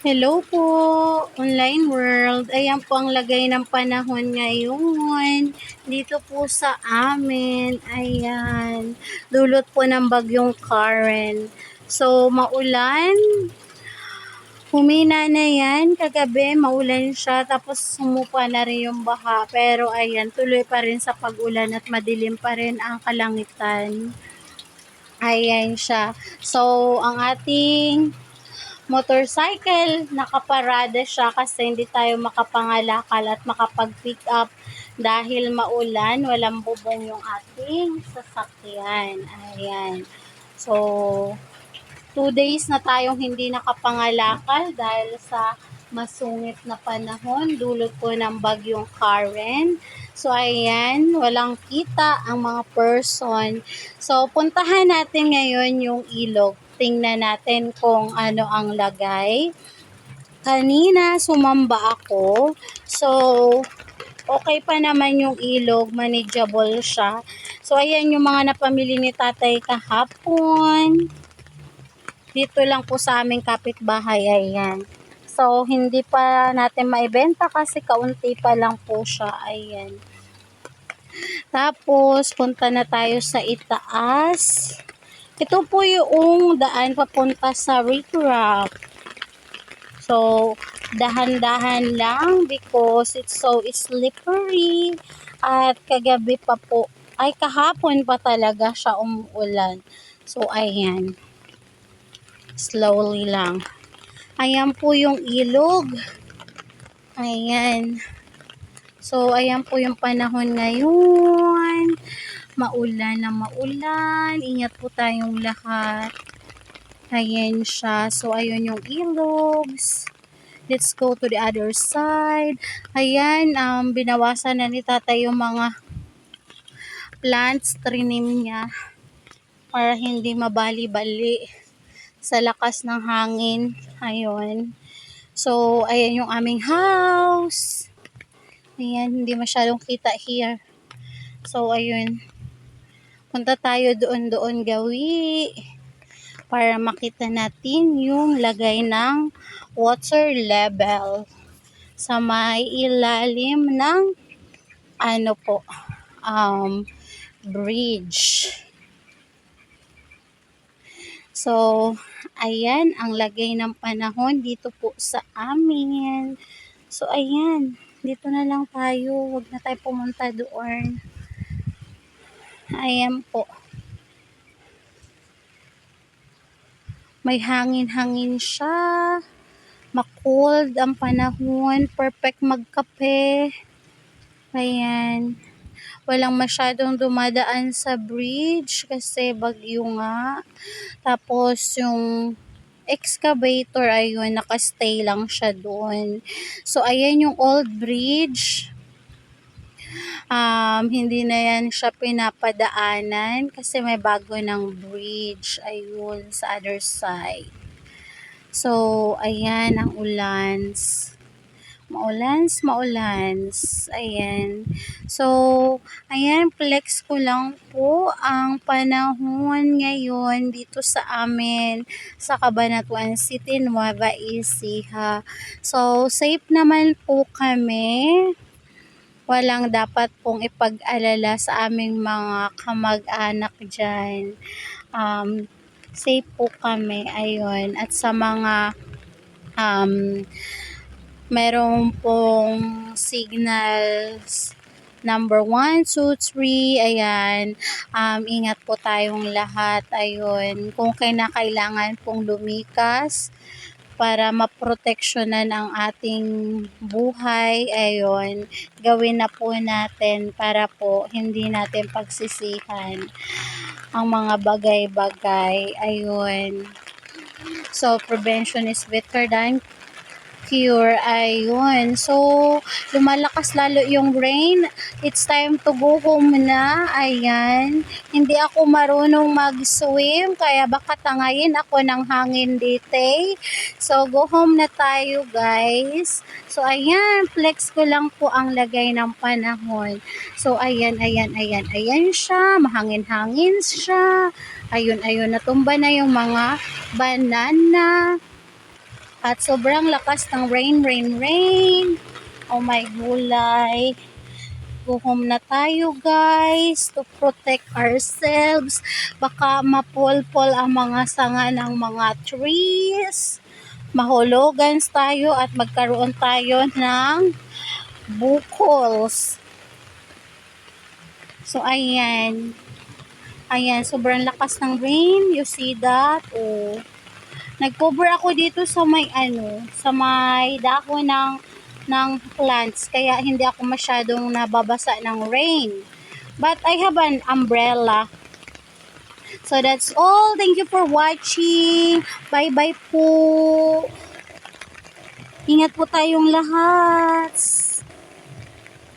Hello po, online world. Ayan po ang lagay ng panahon ngayon. Dito po sa amin, ayan. Dulot po ng bagyong Karen. So, maulan. Humina na yan. Kagabi, maulan siya. Tapos, sumupa na rin yung baha. Pero, ayan, tuloy pa rin sa pag-ulan at madilim pa rin ang kalangitan. Ayan siya. So, ang ating motorcycle, nakaparada siya kasi hindi tayo makapangalakal at makapag-pick up dahil maulan, walang bubong yung ating sasakyan. Ayan. So, 2 days na tayong hindi nakapangalakal dahil sa masungit na panahon, dulot po ng bagyong Karen. So, ayan, walang kita ang mga person. So, puntahan natin ngayon yung ilog. Tingnan natin kung ano ang lagay. Kanina, sumamba ako. So, okay pa naman yung ilog, manageable siya. So, ayan yung mga napamili ni tatay kahapon. Dito lang po sa aming kapitbahay, ayan. So, hindi pa natin maibenta kasi kaunti pa lang po siya, ayan. Tapos, punta na tayo sa itaas. Ito po yung daan papunta sa Rick-Rock. So, dahan-dahan lang because it's so slippery. At kagabi pa po, ay kahapon pa talaga siya umuulan. So, ayan. Slowly lang. Ayan po yung ilog. Ayan. So, ayan po yung panahon ngayon. Maulan na maulan. Ingat po tayong lahat. Ayan siya. So, ayun yung ilogs. Let's go to the other side. Ayan, binawasan na ni tatay yung mga plants, trinim niya para hindi mabali-bali sa lakas ng hangin. Ayun. So, ayan yung aming house. Ayan, hindi masyadong kita here. So, ayun. Punta tayo doon gawi para makita natin yung lagay ng water level sa may ilalim ng bridge. So, ayan ang lagay ng panahon dito po sa amin. So, ayan. Dito na lang tayo. Huwag na tayo pumunta doon. Ayan po. May hangin-hangin siya. Makold ang panahon. Perfect magkape. Ayan. Walang masyadong dumadaan sa bridge kasi bagyo nga. Tapos yung excavator, ayun, nakastay lang siya doon. So, ayan yung old bridge. Hindi na yan siya pinapadaanan kasi may bago ng bridge. Ayun, sa other side. So, ayan ang ulans. Maulans. Ayan. So, ayan, flex ko lang po ang panahon ngayon dito sa amin sa Cabanatuan City, Nueva Ecija. So, safe naman po kami. Walang dapat pong ipag-alala sa aming mga kamag-anak dyan. Safe po kami. Ayun. At sa mga meron pong signals number 1, 2, 3, ayan, ingat po tayong lahat, ayun, kung kailangan pong lumikas para maproteksyonan ang ating buhay, ayun, gawin na po natin para po hindi natin pagsisihan ang mga bagay-bagay, ayun. So, prevention is better than cure, ayun. So, lumalakas lalo yung rain. It's time to go home na. Ayan. Hindi ako marunong mag-swim, kaya baka tangayin ako ng hangin dito. So, go home na tayo, guys. So, ayan. Flex ko lang po ang lagay ng panahon. So, ayan siya. Mahangin-hangin siya. Ayun. Natumba na yung mga banana. At sobrang lakas ng rain. Oh my gulay. Go home na tayo guys to protect ourselves. Baka mapulpol ang mga sanga ng mga trees. Mahulugan tayo at magkaroon tayo ng bukols. So ayan. Ayan, sobrang lakas ng rain. You see that? Oh. Nag-cover ako dito sa may sa may dahon ng plants kaya hindi ako masyadong nababasa ng rain. But I have an umbrella. So that's all. Thank you for watching. Bye-bye po. Ingat po tayong lahat.